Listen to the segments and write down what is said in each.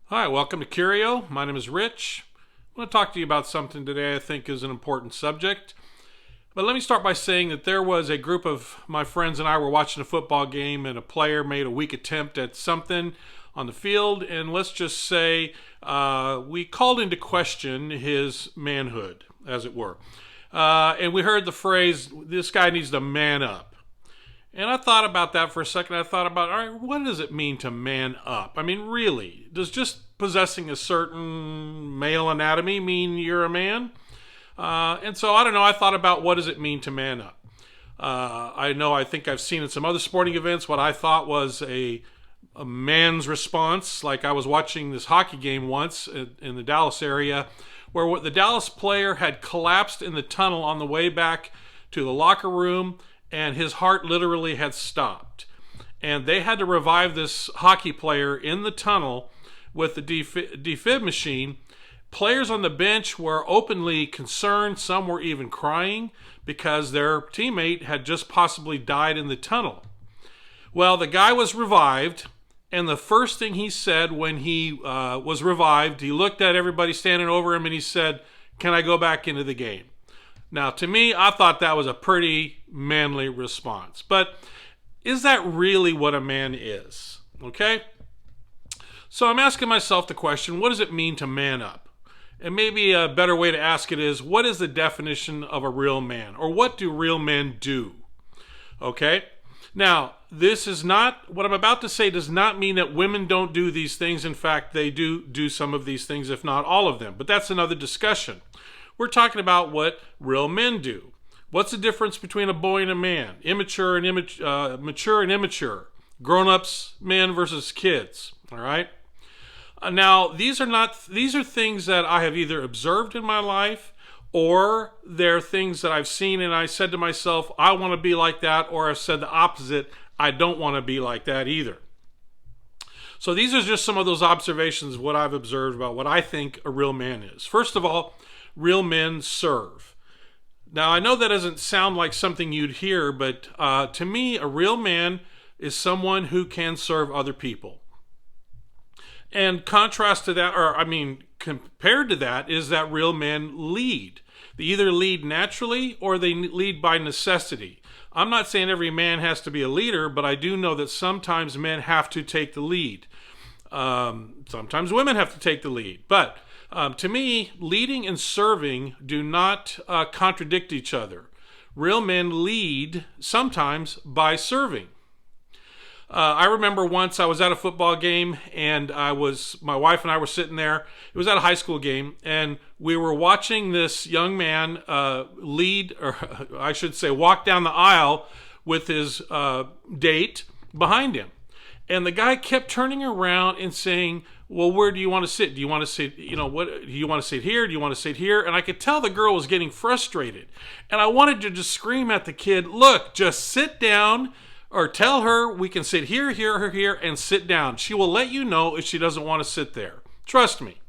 Hi, welcome to Curio. My name is Rich. I want to talk to you about something today I think is an important subject. But let me start by saying that there was a group of my friends and I were watching a football game, and a player made a weak attempt at something on the field, and let's just say we called into question his manhood, as it were. And we heard the phrase, this guy needs to man up. And I thought about that for a second. I thought about, all right, what does it mean to man up? I mean, really, does just possessing a certain male anatomy mean you're a man? And so, I don't know, I thought about what does it mean to man up? I think I've seen in some other sporting events what I thought was a man's response. Like I was watching this hockey game once in the Dallas area where the Dallas player had collapsed in the tunnel on the way back to the locker room, and his heart literally had stopped. And they had to revive this hockey player in the tunnel with the defib machine. Players on the bench were openly concerned. Some were even crying because their teammate had just possibly died in the tunnel. Well, the guy was revived, and the first thing he said when he was revived, he looked at everybody standing over him and he said, "Can I go back into the game?" Now, to me, I thought that was a pretty manly response. But is that really what a man is? Okay? So I'm asking myself the question, what does it mean to man up? And maybe a better way to ask it is, what is the definition of a real man? Or what do real men do? Okay? Now, this is not, what I'm about to say does not mean that women don't do these things. In fact, they do some of these things, if not all of them. But that's another discussion. We're talking about what real men do. What's the difference between a boy and a man? Mature and immature. Grown-ups, men versus kids. All right? Now, these are things that I have either observed in my life, or they're things that I've seen and I said to myself, I want to be like that, or I've said the opposite, I don't want to be like that either. So these are just some of those observations of what I've observed about what I think a real man is. First of all, real men serve. Now, I know that doesn't sound like something you'd hear, but to me, a real man is someone who can serve other people. And contrast to that, compared to that, is that real men lead. They either lead naturally or they lead by necessity. I'm not saying every man has to be a leader, but I do know that sometimes men have to take the lead. Sometimes women have to take the lead. But to me, leading and serving do not contradict each other. Real men lead sometimes by serving. I remember once I was at a football game, and my wife and I were sitting there. It was at a high school game, and we were watching this young man lead, or I should say walk down the aisle with his date behind him. And the guy kept turning around and saying, well, where do you want to sit? Do you want to sit, do you want to sit here? Do you want to sit here? And I could tell the girl was getting frustrated. And I wanted to just scream at the kid, look, just sit down, or tell her we can sit here, here, and sit down. She will let you know if she doesn't want to sit there. Trust me.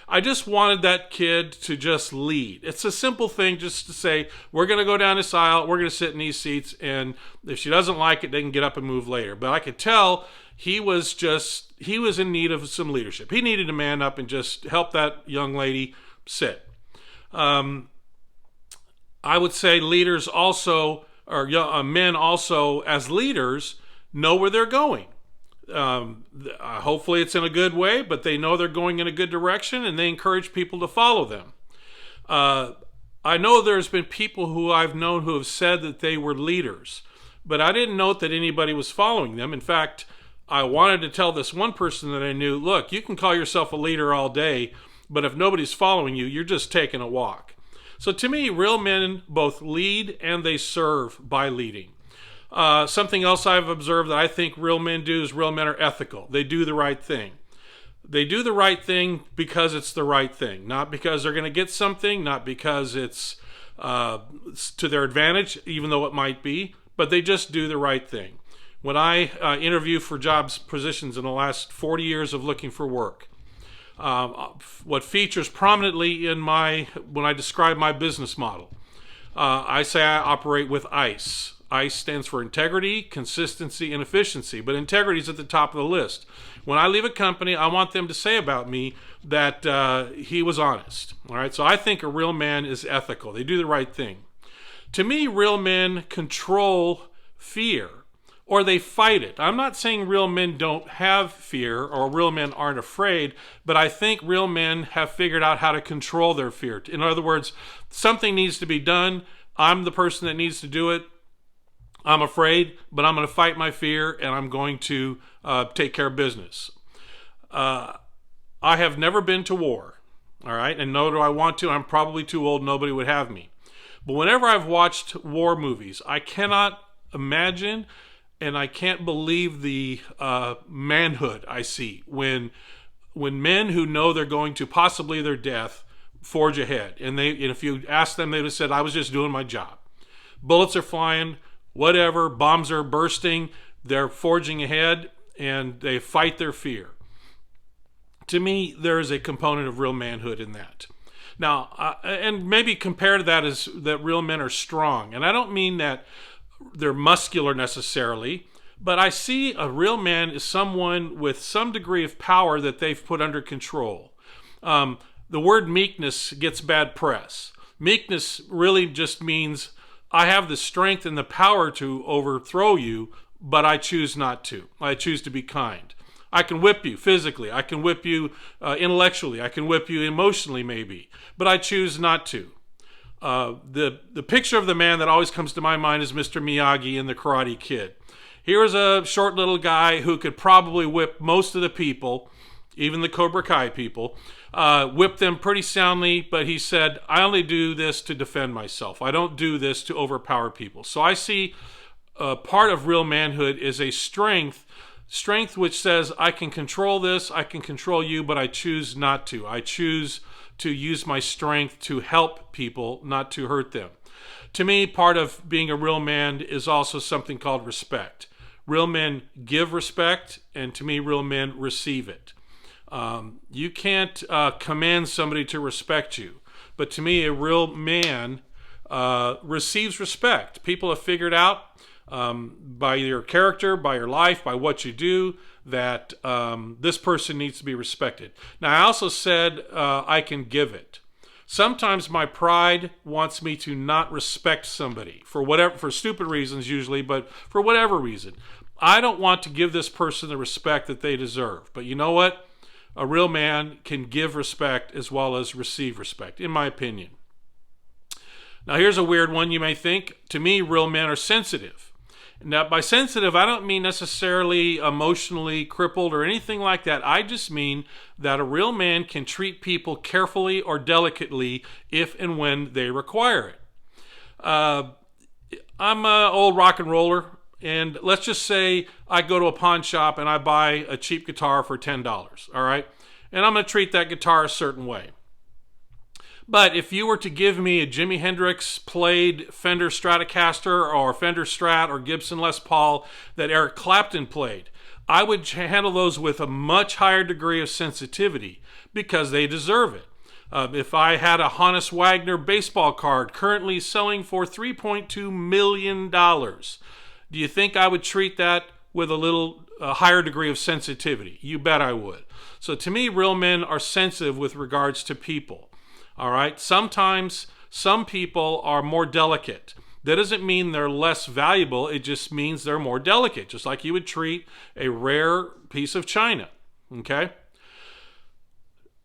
I just wanted that kid to just lead. It's a simple thing just to say, we're going to go down this aisle, we're going to sit in these seats, and if she doesn't like it, they can get up and move later. But I could tell he was in need of some leadership. He needed to man up and just help that young lady sit. I would say leaders also, or men also as leaders, know where they're going. Hopefully it's in a good way, but they know they're going in a good direction, and they encourage people to follow them. I know there's been people who I've known who have said that they were leaders, but I didn't note that anybody was following them. In fact, I wanted to tell this one person that I knew, look, you can call yourself a leader all day, but if nobody's following you, you're just taking a walk. So to me, real men both lead and they serve by leading. Something else I've observed that I think real men do is real men are ethical. They do the right thing. They do the right thing because it's the right thing, not because they're going to get something, not because it's to their advantage, even though it might be, but they just do the right thing. When I interview for jobs positions in the last 40 years of looking for work, what features prominently when I describe my business model, I say I operate with ICE. ICE stands for integrity, consistency, and efficiency, but integrity is at the top of the list. When I leave a company, I want them to say about me that he was honest. All right, so I think a real man is ethical. They do the right thing. To me, real men control fear, or they fight it. I'm not saying real men don't have fear or real men aren't afraid, but I think real men have figured out how to control their fear. In other words, something needs to be done. I'm the person that needs to do it. I'm afraid, but I'm going to fight my fear, and I'm going to take care of business. I have never been to war, all right, and nor do I want to. I'm probably too old. Nobody would have me. But whenever I've watched war movies, I cannot imagine and I can't believe the manhood I see when men who know they're going to possibly their death forge ahead. And if you ask them, they would have said, I was just doing my job. Bullets are flying, whatever, bombs are bursting, they're forging ahead, and they fight their fear. To me, there is a component of real manhood in that. Now, and maybe compare to that is that real men are strong. And I don't mean that they're muscular necessarily, but I see a real man as someone with some degree of power that they've put under control. The word meekness gets bad press. Meekness really just means I have the strength and the power to overthrow you, but I choose not to. I choose to be kind. I can whip you physically. I can whip you intellectually. I can whip you emotionally maybe, but I choose not to. The picture of the man that always comes to my mind is Mr. Miyagi in The Karate Kid. Here is a short little guy who could probably whip most of the people, even the Cobra Kai people, whip them pretty soundly, but he said, I only do this to defend myself. I don't do this to overpower people. So I see part of real manhood is a strength which says I can control this, I can control you, but I choose not to. I choose to use my strength to help people, not to hurt them. To me, part of being a real man is also something called respect. Real men give respect, and to me, real men receive it. You can't command somebody to respect you, but to me, a real man receives respect. People have figured out by your character, by your life, by what you do, that this person needs to be respected. Now, I also said I can give it. Sometimes my pride wants me to not respect somebody for stupid reasons usually, but for whatever reason. I don't want to give this person the respect that they deserve. But you know what? A real man can give respect as well as receive respect, in my opinion. Now, here's a weird one you may think. To me, real men are sensitive. Now, by sensitive, I don't mean necessarily emotionally crippled or anything like that. I just mean that a real man can treat people carefully or delicately if and when they require it. I'm an old rock and roller, and let's just say I go to a pawn shop and I buy a cheap guitar for $10, all right? And I'm going to treat that guitar a certain way. But if you were to give me a Jimi Hendrix played Fender Stratocaster or Fender Strat or Gibson Les Paul that Eric Clapton played, I would handle those with a much higher degree of sensitivity because they deserve it. If I had a Hannes Wagner baseball card currently selling for $3.2 million, do you think I would treat that with a higher degree of sensitivity? You bet I would. So to me, real men are sensitive with regards to people. All right. Sometimes some people are more delicate. That doesn't mean they're less valuable. It just means they're more delicate, just like you would treat a rare piece of china. Okay.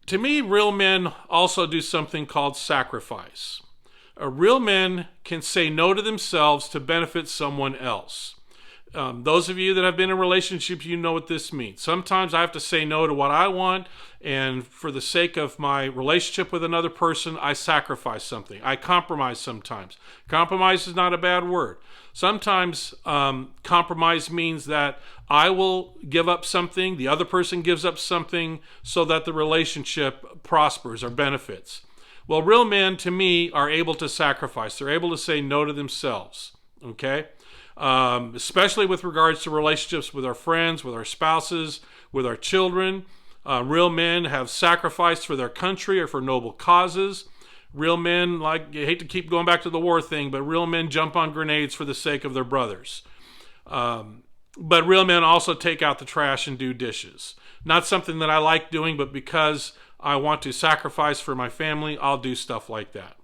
To me, real men also do something called sacrifice. Real men can say no to themselves to benefit someone else. Those of you that have been in relationships, you know what this means. Sometimes I have to say no to what I want, and for the sake of my relationship with another person, I sacrifice something. I compromise sometimes. Compromise is not a bad word. Sometimes compromise means that I will give up something, the other person gives up something so that the relationship prospers or benefits. Well, real men, to me, are able to sacrifice. They're able to say no to themselves, okay? Especially with regards to relationships with our friends, with our spouses, with our children. Real men have sacrificed for their country or for noble causes. Real men, I hate to keep going back to the war thing, but real men jump on grenades for the sake of their brothers. But real men also take out the trash and do dishes. Not something that I like doing, but because I want to sacrifice for my family, I'll do stuff like that.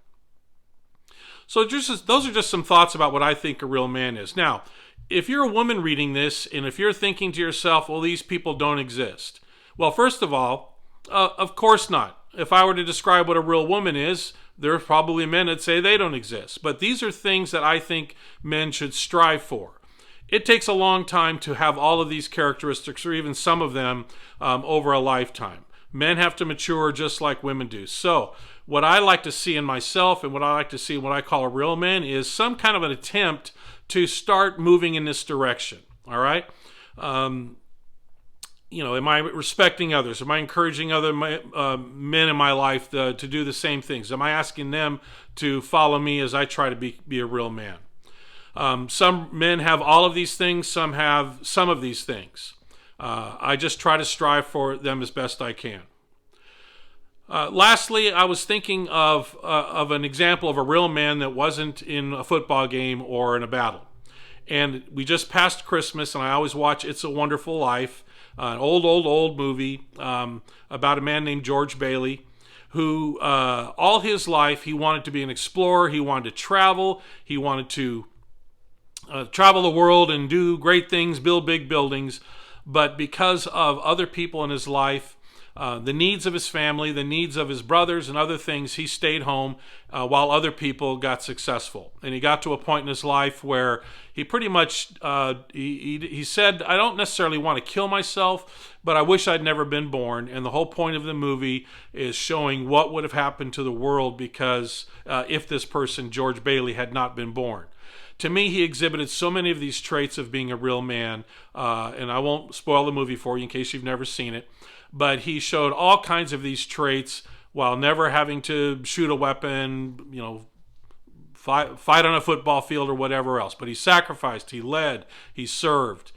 So those are just some thoughts about what I think a real man is. Now, if you're a woman reading this, and if you're thinking to yourself, well, these people don't exist. Well, first of all, of course not. If I were to describe what a real woman is, there are probably men that say they don't exist. But these are things that I think men should strive for. It takes a long time to have all of these characteristics, or even some of them, over a lifetime. Men have to mature just like women do. So what I like to see in myself, and what I like to see in what I call a real man, is some kind of an attempt to start moving in this direction. All right? Am I respecting others? Am I encouraging other men in my life to do the same things? Am I asking them to follow me as I try to be a real man? Some men have all of these things. Some have some of these things. I just try to strive for them as best I can. Lastly, I was thinking of an example of a real man that wasn't in a football game or in a battle. And we just passed Christmas, and I always watch It's a Wonderful Life, an old movie about a man named George Bailey, who all his life he wanted to be an explorer. He wanted to travel. He wanted to travel the world and do great things, build big buildings. But because of other people in his life, the needs of his family, the needs of his brothers and other things, he stayed home while other people got successful. And he got to a point in his life where he pretty much, he said, I don't necessarily want to kill myself, but I wish I'd never been born. And the whole point of the movie is showing what would have happened to the world because if this person, George Bailey, had not been born. To me, he exhibited so many of these traits of being a real man, and I won't spoil the movie for you in case you've never seen it, but he showed all kinds of these traits while never having to shoot a weapon, fight on a football field or whatever else. But he sacrificed, he led, he served,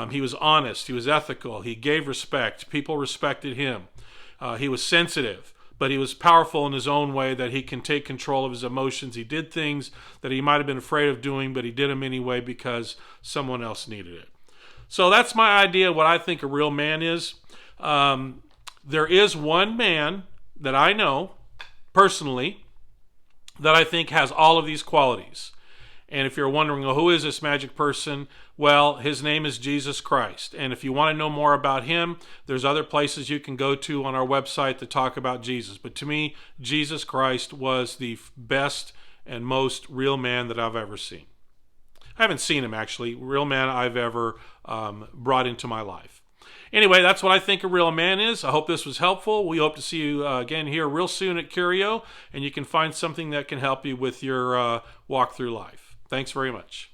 he was honest, he was ethical, he gave respect, people respected him, he was sensitive. But he was powerful in his own way, that he can take control of his emotions. He did things that he might have been afraid of doing, but he did them anyway because someone else needed it. So that's my idea of what I think a real man is. There is one man that I know personally that I think has all of these qualities. And if you're wondering, well, who is this magic person? Well, his name is Jesus Christ. And if you want to know more about him, there's other places you can go to on our website to talk about Jesus. But to me, Jesus Christ was the best and most real man that I've ever seen. I haven't seen him, actually. Real man I've ever brought into my life. Anyway, that's what I think a real man is. I hope this was helpful. We hope to see you again here real soon at Curio, and you can find something that can help you with your walk through life. Thanks very much.